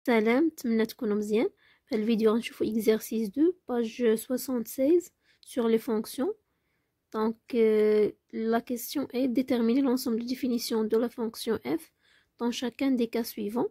سلام، نتمنى تكونوا مزيان. في الفيديو غنشوفوا exercice 2 page 76 sur les fonctions. Donc la question est déterminer l'ensemble de définitions de la fonction f dans chacun des cas suivants.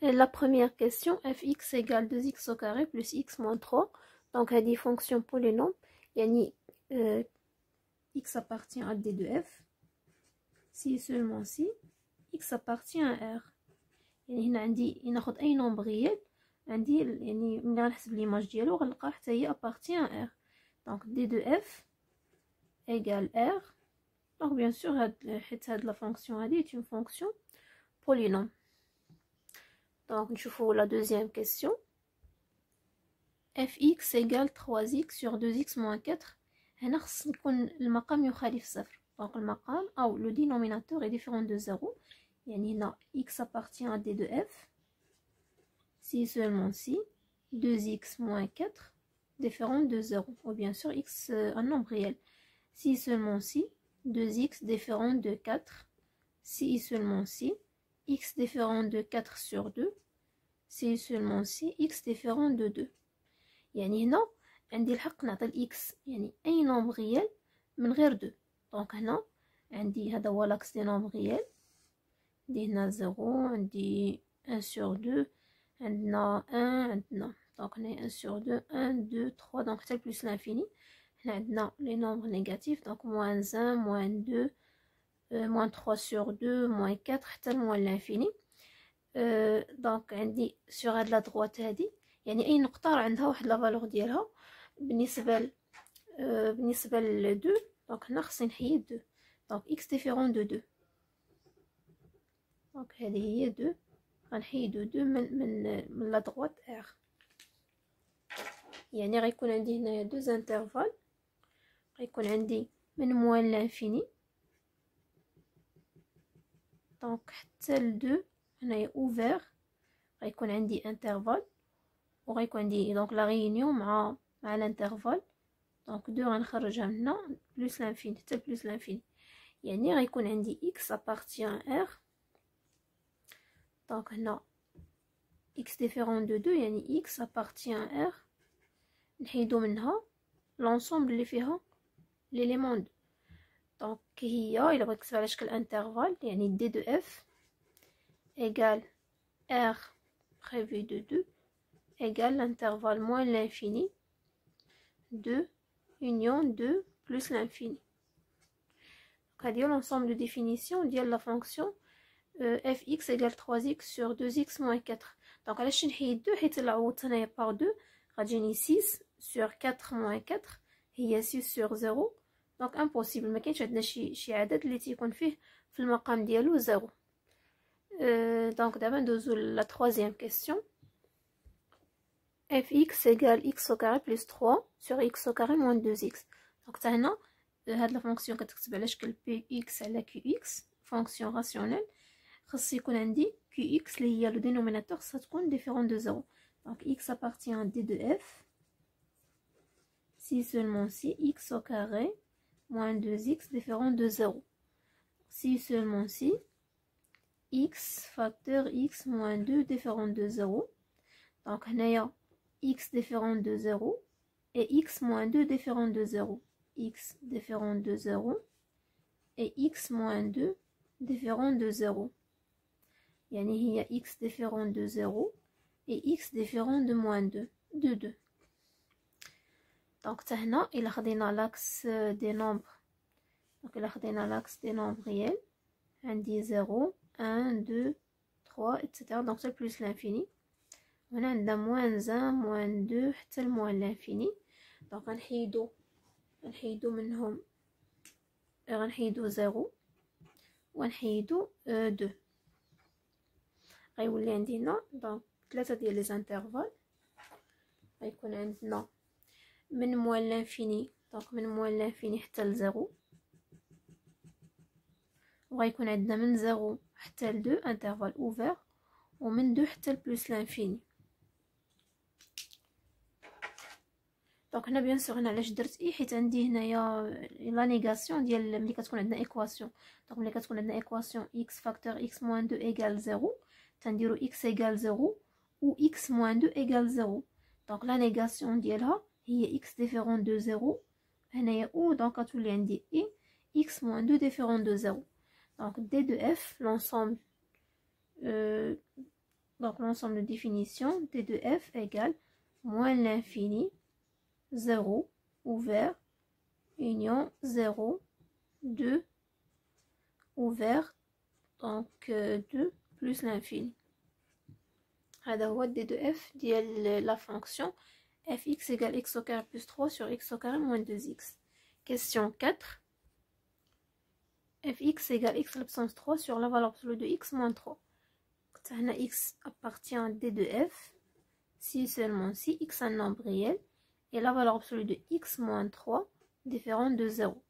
Et la première question, fx égale 2x au carré plus x moins 3. Donc a des fonctions polynômes, yani x appartient à d de f si seulement si x appartient à r. يعني هنا عندي ناخذ اي نومبر ريال عندي، يعني ملي غنحسب ليماج ديالو غنلقى حتى هي ابارتيان ار. دونك دي دو اف ايغال ار. دونك بيان سور هاد حيت هاد لا فونكسيون هادي اون فونكسيون بولينوم. دونك نشوفو لا دوزيام كيسيون. fx ايغال 3x sur 2x moins 4. هنا خص يكون المقام يخالف صفر. دونك المقام او لو دينوميناتور est différent de 0. يعني هنا x appartient à d de f si seulement si 2x moins 4 différent de 0, ou bien sûr x un nombre réel, si seulement si 2x différent de 4, si seulement si x différent de 4 sur 2, si seulement si x différent de 2. يعني هنا عندي الحق نعطي x يعني اي نومبر ريال من غير 2. دونك هنا عندي هذا هو لاكس دي نومبر ريال، عندي هنا 0، عندي 1 sur 2، عندنا 1، عندنا دونك هنا 1 sur 2، 1 2 3، دونك حتى بلس لانفيني. هنا عندنا لي نومبر نيجاتيف، دونك موان 1 موان 2 موان 3 sur 2 موان 4 حتى موان لانفيني. دونك عندي سور هاد لا دروات هادي يعني اي نقطه راه عندها واحد لا فالور ديالها بالنسبه ل 2. دونك هنا خصني نحيد 2، دونك x ديفيرون دو 2. دونك هذه هي 2، غنحيدو 2 من لا دروات ار. يعني غيكون عندي هنايا 2 انترفال، غيكون عندي من موان لانفيني دونك حتى ل 2 هنايا اوفير، غيكون عندي انترفال وغيكون عندي دونك لا ريونيون مع الانترفال. دونك 2 غنخرجها من هنا بلس لانفيني حتى بلس لانفيني، يعني غيكون عندي x appartient r. دونك هنا x ديفيرون دو 2 يعني x appartient r، نحيدو منها لونسومبل اللي فيها ليليمون 2. دونك هي الا بغيت نكتب على شكل انترفال يعني دي دو اف ايغال r prévu de 2 égale l'intervalle moins l'infini 2 union 2 plus l'infini. هذه هي l'ensemble de définition ديال la fonction fx égale 3x sur 2x moins 4. دونك علاش نحيد 2 حيت الا عوضت هنايا باغ 2 غتجيني 6 sur 4 moins 4 هي 6 sur 0. دونك امبوسيبل، ما كاينش عندنا شي عدد اللي تيكون فيه في المقام ديالو 0. دونك دابا ندوزو لا troisième question. fx égale x au carré plus 3 sur x au carré moins 2x. دونك حتى هنا هاد لا فونكسيون كتكتب على شكل px على qx فونكسيون راسيونيل. خاص يكون عندي qx اللي هي لو دينوميناتور خاصها تكون ديفيرون دو 0. دونك x appartient d de f si seulement si x au carré moins 2x différent de 0, si seulement si x facteur x moins 2 différent de 0. donc هنايا x différent de 0 et x moins 2 différent de 0, x différent de 0 et x moins 2 différent de 0. يعني هي x différent de 0 et x différent de moins 2 de 2. donc هنا إلا خدينا l'axe des nombres، donc إلا خدينا l'axe des nombres réels عندي 0 1 2 3 etc. donc c'est plus l'infini. هنا عندنا moins 1 moins 2 حتى moins l'infini. donc غنحيدو منهم، غنحيدو 0 ونحيدو 2. غيولي عندي هنا دونك 3 ديال لي انترفال. غيكون عندنا من موان لانفيني، دونك من موان لانفيني حتى ل 0، وغيكون عندنا من 0 حتى ل 2 انترفال اوفر، ومن 2 حتى ل بلس لانفيني. دونك هنا بيان سور هنا علاش درت اي حيت عندي هنايا لا نيغاسيون ديال ملي كتكون عندنا ايكواسيون. دونك ملي كتكون عندنا ايكواسيون x فاكتور x moins 2 égale 0، تنديرو x égale 0 ou x moins 2 égale 0. Donc la négation ديالها هي x différent de 0 هنايا ou donc غتولي عندي et x moins 2 différent de 0. Donc d de f l'ensemble donc l'ensemble de définition d de f égale moins l'infini 0 ouvert union 0 2 ouvert donc 2 plus l'infini. هذا هو d de f ديال la fonction fx égale x au carré plus 3 sur x au carré moins 2x. Question 4. fx égale x l'absence 3 sur la valeur absolue de x moins 3. هنا x appartient à d de f si seulement si x est un nombre réel et la valeur absolue de x moins 3 différente de 0.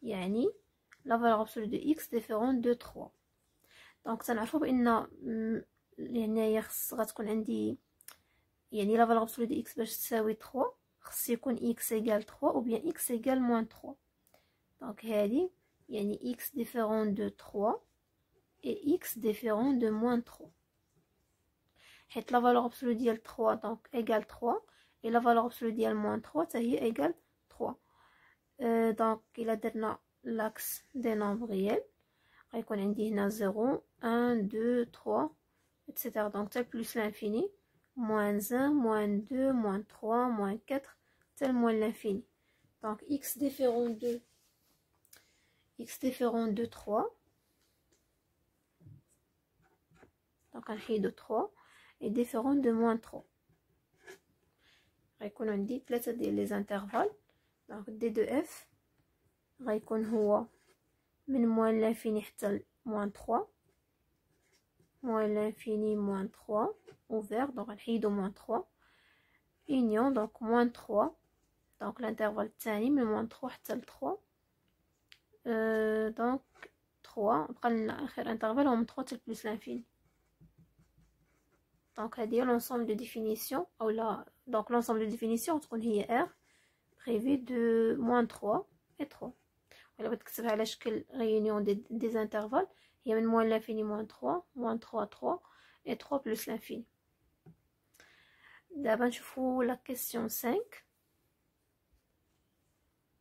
يعني la valeur absolue de x différente de 3. Donc تنعرفوا بان هنايا خص غتكون عندي يعني la valeur absolue de x باش تساوي 3 خص يكون x égale 3 ou bien x égale moins 3. Donc هذه يعني x différent de 3 et x différent de moins 3. حيت la valeur absolue ديال 3 donc égale 3 et la valeur absolue ديال moins 3 حتى هي égale 3. donc إلا درنا l'axe des nombres réels غيكون عندي هنا 0 1 2 3 etc. donc tel plus l'infini moins 1 moins 2 moins 3 moins 4 tel moins l'infini. donc x différent de 3 donc غنحيدو 3 et différent de moins 3 غيكون عندي 3 ديال لي انترفال. donc d de f غيكون هو من moins l'infini حتى moins 3 moins l'infini moins 3 ouvert donc غنحيدو moins 3 union donc moins 3 donc l'intervalle الثاني من moins 3 حتى 3 donc 3 بقى لنا اخر انترفال هو من 3 حتى plus l'infini. donc هذه هي l'ensemble de définition ou là donc l'ensemble de définition تكون هي r prévu de moins 3 et 3. ولا بغيت تكتبها على شكل réunion des intervalles هي من moins l'infini moins 3 moins 3 3 et 3 plus l'infini. دابا نشوفو la question 5.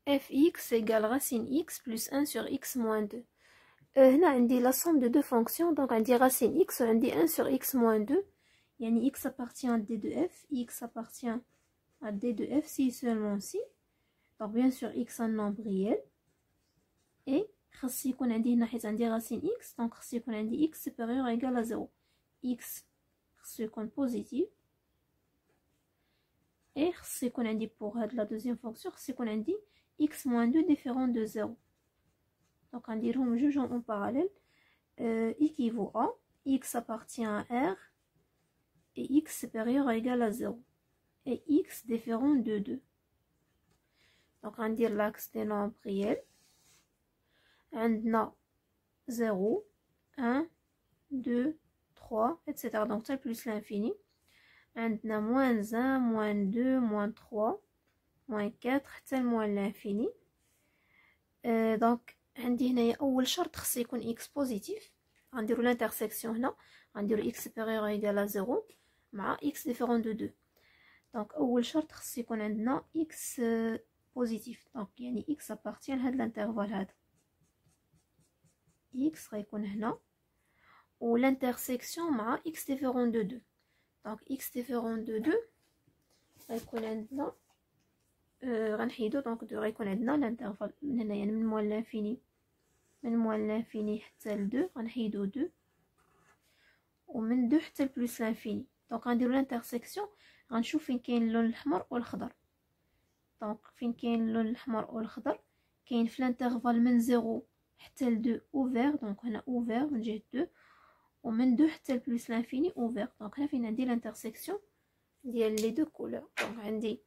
fx égale racine x plus 1 sur x moins 2. هنا عندي la somme de deux fonctions donc عندي racine x و عندي 1 sur x moins 2 يعني x appartient à d de f x appartient à d de f si seulement si. donc bien sûr x un nombre réel et خاص يكون عندي هنا حيت عندي racine x donc خاص يكون عندي x supérieur ou égal à 0 x خاص يكون positif et خاص يكون عندي pour هاد la deuxième fonction خاص يكون عندي x moins 2 différent de 0. donc غنديرهم جوج en parallèle équivaut à x appartient à r et x supérieur ou égal à 0 et x différent de 2. donc غندير l'axe des nombres réels عندنا 0 1 2 3 etc. donc tel plus l'infini عندنا moins 1 moins 2 moins 3 moins 4 حتى moins l'infini. donc عندي هنايا اول شرط خص يكون x positif غنديرو l'intersection هنا غنديرو x supérieur ou égal à 0 مع x différent de 2. donc اول شرط خص يكون عندنا x positif donc يعني x appartient لهاد الانترفال هذا x غيكون هنا و l'intersection مع x différent de 2. donc x différent de 2 غيكون عندنا غنحيدو دونك غيكون عندنا الانترفال من هنا يعني من موال لانفيني حتى ل 2 غنحيدو 2 ومن 2 حتى بلس لانفيني. دونك غنديرو الانترسيكسيون غنشوف فين كاين اللون الاحمر والخضر. دونك فين كاين اللون الاحمر والخضر كاين في الانترفال من 0 حتى ل 2 اوفير. دونك هنا اوفير من جهه 2 ومن 2 حتى بلس لانفيني اوفير. دونك هنا فين عندي الانترسيكسيون ديال لي دو كولور. دونك عندي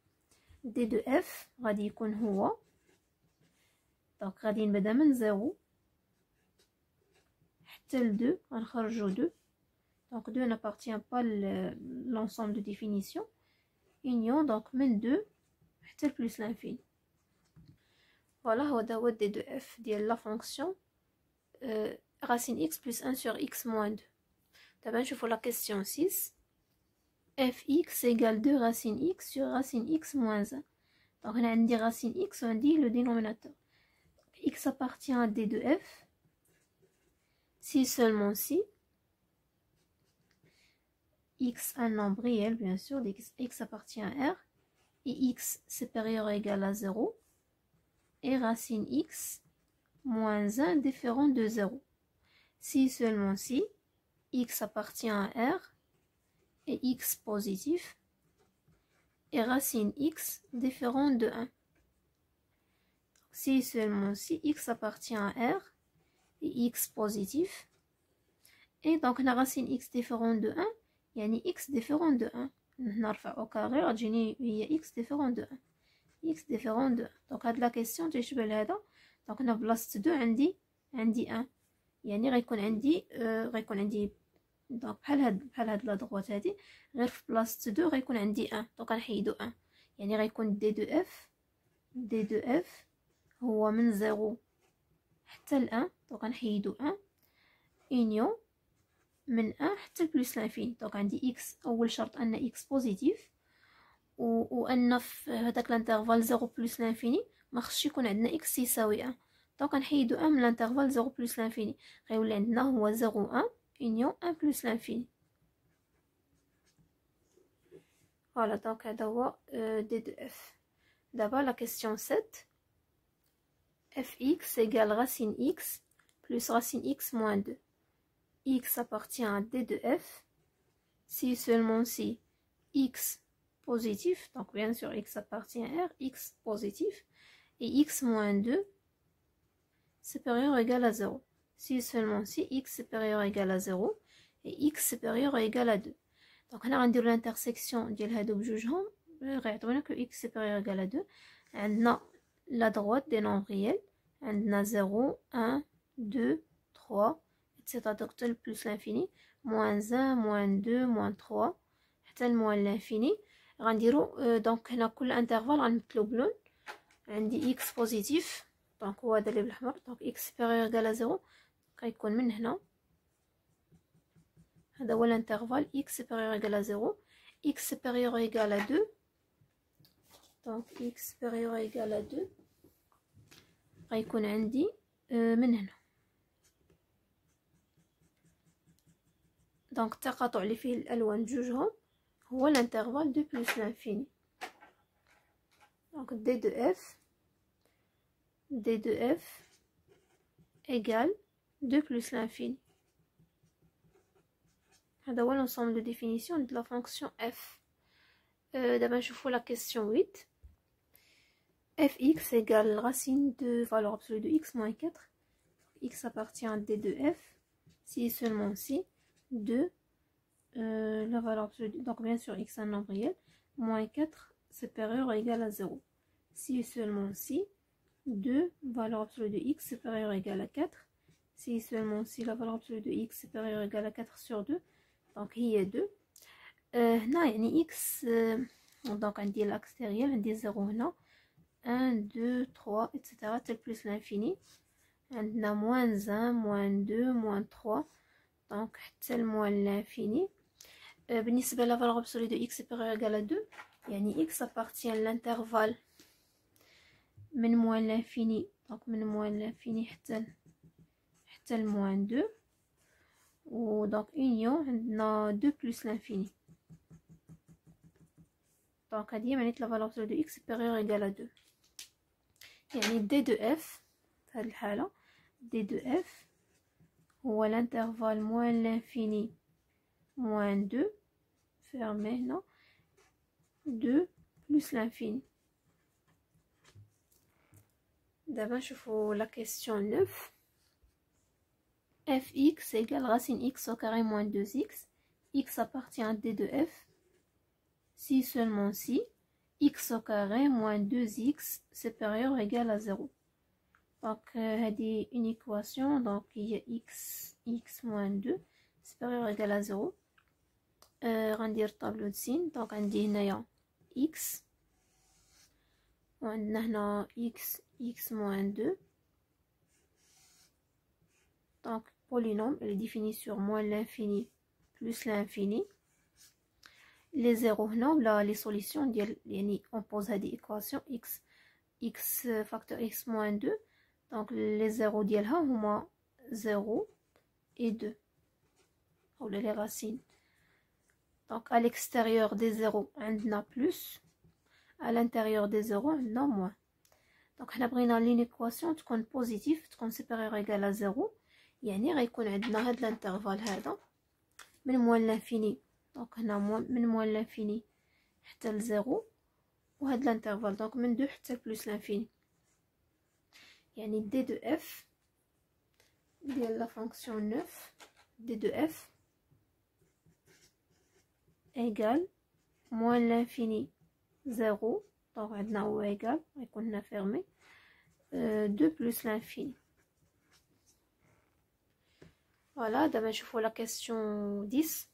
دي دو اف غادي يكون هو دونك غادي نبدا من 0 حتى ل 2 غنخرجو 2. دونك 2 n'appartient pas l'ensemble de définition union donc من 2 حتى بلس l'infini. voilà هو دي دو اف ديال لا فونكسيون racine x plus 1 sur x moins 2. d'abord je fais la question 6. fx égale 2 racine x sur racine x moins 1. Donc on a dit racine x, on dit le dénominateur. X appartient à d de f si seulement si x un nombre réel, bien sûr, x appartient à R, et x supérieur ou égal à 0, et racine x moins 1 différent de 0. Si seulement si x appartient à R, et x positif, et racine x différent de 1. Si seulement si x appartient à R, et x positif, et donc la racine x différent de 1, يعني x différent de 1. نرفع au carré غتجيني هي x différent de 1. x différent de 1. donc هاد لا كيسيون تيشبه لهذا. دونك هنا بلاصه 2 عندي 1، يعني غيكون عندي دونك بحال هاد لا دغوات هادي، غير في بلاصه 2 غيكون عندي 1. دونك غنحيدو 1، يعني غيكون دي دو اف هو من 0 حتى ل 1. دونك غنحيدو 1 اونيون من 1 حتى بلس لانفيني. دونك عندي اكس، اول شرط ان اكس بوزيتيف، وان في هذاك الانترفال 0 بلس لانفيني ما خصش يكون عندنا اكس يساوي 1. دونك غنحيدو 1 من الانترفال 0 بلس لانفيني، غيولي عندنا هو 0 1 اونيون 1 بلس لانفيني. فوالا دونك هذا هو دي دو اف. دابا لا كيسيون 7. fx égale racine x plus racine x moins 2. X appartient à d de f si seulement si x positif, donc bien sûr x appartient à R, x positif, et x moins 2 supérieur ou égal à 0. Si seulement si x supérieur ou égal à 0 et x supérieur ou égal à 2. Donc on a rendu l'intersection de هادو بجوجهم غيعطيونا que x supérieur ou égal à 2. عندنا la droite des nombres réels، عندنا 0 1 2 3 c'est-à-dire plus l'infini، moins 1 moins 2 moins 3 حتى moins l'infini. غنديرو دونك هنا كل انترفال غنمثلو بلون. عندي x بوزيتيف، دونك هو هذا اللي بالحمر، دونك x supérieur égal à 0 غيكون من هنا، هذا هو الانترفال x supérieur égal à 0. x supérieur égal à 2، دونك x supérieur égal à 2 غيكون عندي من هنا. دونك التقاطع اللي فيه الالوان بجوجهم هو الانترفال دو بلس لانفيني. دونك دي دو اف égal 2 plus l'infini. هذا هو l'ensemble de définition de la fonction f. دابا نشوفو la question 8. fx égale racine de valeur absolue de x moins 4. x appartient à d de f si seulement si 2 la valeur absolue, donc bien sûr x un nombre réel, moins 4 supérieur ou égal à 0. Si seulement si 2 valeur absolue de x supérieur ou égal à 4. Si seulement si la valeur absolue de x supérieur ou égal à 4 sur 2. Donc il y a 2. هنا يعني x donc عندي l'axe réel عندي 0 هنا 1 2 3 etc tel plus l'infini. عندنا moins 1 moins 2 moins 3 donc حتى moins l'infini. بالنسبة la valeur absolue de x supérieur ou égal à 2 يعني x appartient à l'intervalle من moins l'infini، donc من moins l'infini حتى moins 2، و donc union عندنا 2 plus l'infini. donc هذه معنات la valeur absolue de x supérieur ou égal à 2. يعني d de f في هذه الحالة d de f هو l'intervalle moins l'infini moins 2 fermé هنا 2 plus l'infini. دابا نشوفو la question 9. fx égale racine x au carré moins 2x. x appartient à d de f si seulement si x au carré moins 2x supérieur ou égal à 0. donc هذه une équation، donc il y a x moins 2 supérieur ou égal à 0. غندير طابلو د سين. دونك عندي هنايا x وعندنا هنا x moins 2. donc polynôme elle est définie sur moins l'infini plus l'infini. Les zéros هنا ولا les solutions ديال يعني on pose هذه équation x facteur x moins 2. donc les zéros ديالها هما 0 et 2 ou les racines. donc à l'extérieur des zéros عندنا plus, à l'intérieur des zéros عندنا moins. donc حنا بغينا لين équation تكون positive تكون supérieure ou égale à 0 يعني غيكون عندنا هاد الانترفال هذا من موان لانفيني. دونك هنا من موان لانفيني حتى لزيرو وهاد الانترفال دونك من 2 حتى بلوس لانفيني. يعني دي دو اف ديال لا فونكسيون 9 دي دو اف ايغال موان لانفيني 0 دونك عندنا هو ايغال غيكون هنا فيرمي 2 بلوس لانفيني. فوالا دابا نشوفو لا كيسيون 10.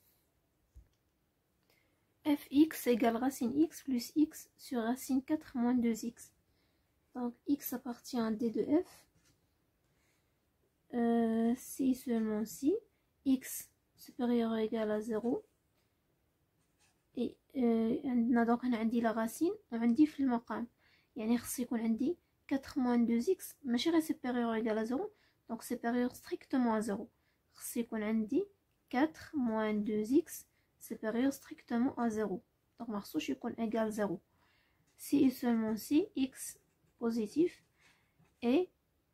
fx égale racine x plus x sur racine 4 moins 2x. Donc x appartient à d de f si seulement si x supérieur ou égal à 0 et عندنا دونك هنا عندي لا راسين وعندي في المقام يعني خص يكون عندي 4 moins 2x ماشي غير supérieur ou égal à 0 donc supérieur strictement à 0 خص يكون عندي 4 moins 2x supérieur strictement à 0 donc ما خصوش يكون égal 0 si et seulement si x positif et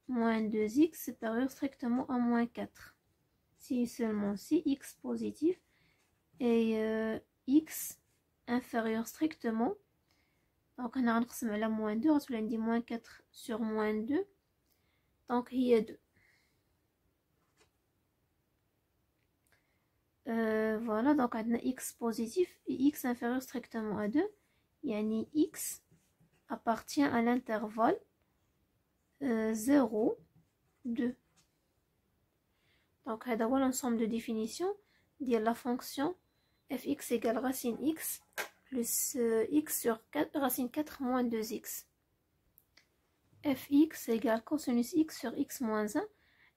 moins 2x supérieur strictement à moins 4 si et seulement si x positif et x inférieur strictement donc هنا غنقسم على moins 2 غتولي عندي moins 4 sur moins 2 donc هي 2. Voilà donc عندنا x positif et x inférieur strictement à 2 يعني x appartient à l'intervalle 0 2. donc هذا هو l'ensemble de définition ديال la fonction fx égale racine x plus x sur 4 racine 4 moins 2x. fx égale cosinus x sur x moins 1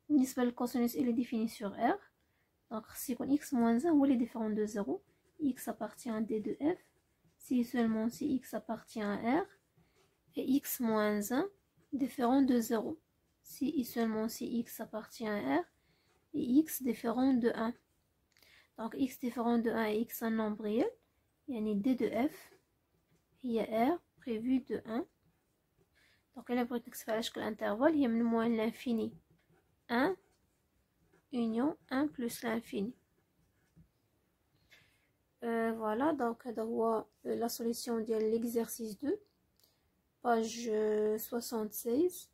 بالنسبة للcosinus il est défini sur r. donc si x moins 1 هو les différents de 0 x appartient à d de f si seulement si x appartient à r et x moins 1 différent de 0 si et seulement si x appartient à r et x différent de 1. donc x différent de 1 et x un nombre réel يعني d de f هي r prévu de 1. donc الا بغيت نكتب على شكل انترفال هي من موان لانفيني 1 union 1 plus l'infini. Voilà donc هذا هو la solution de l'exercice 2 page 76.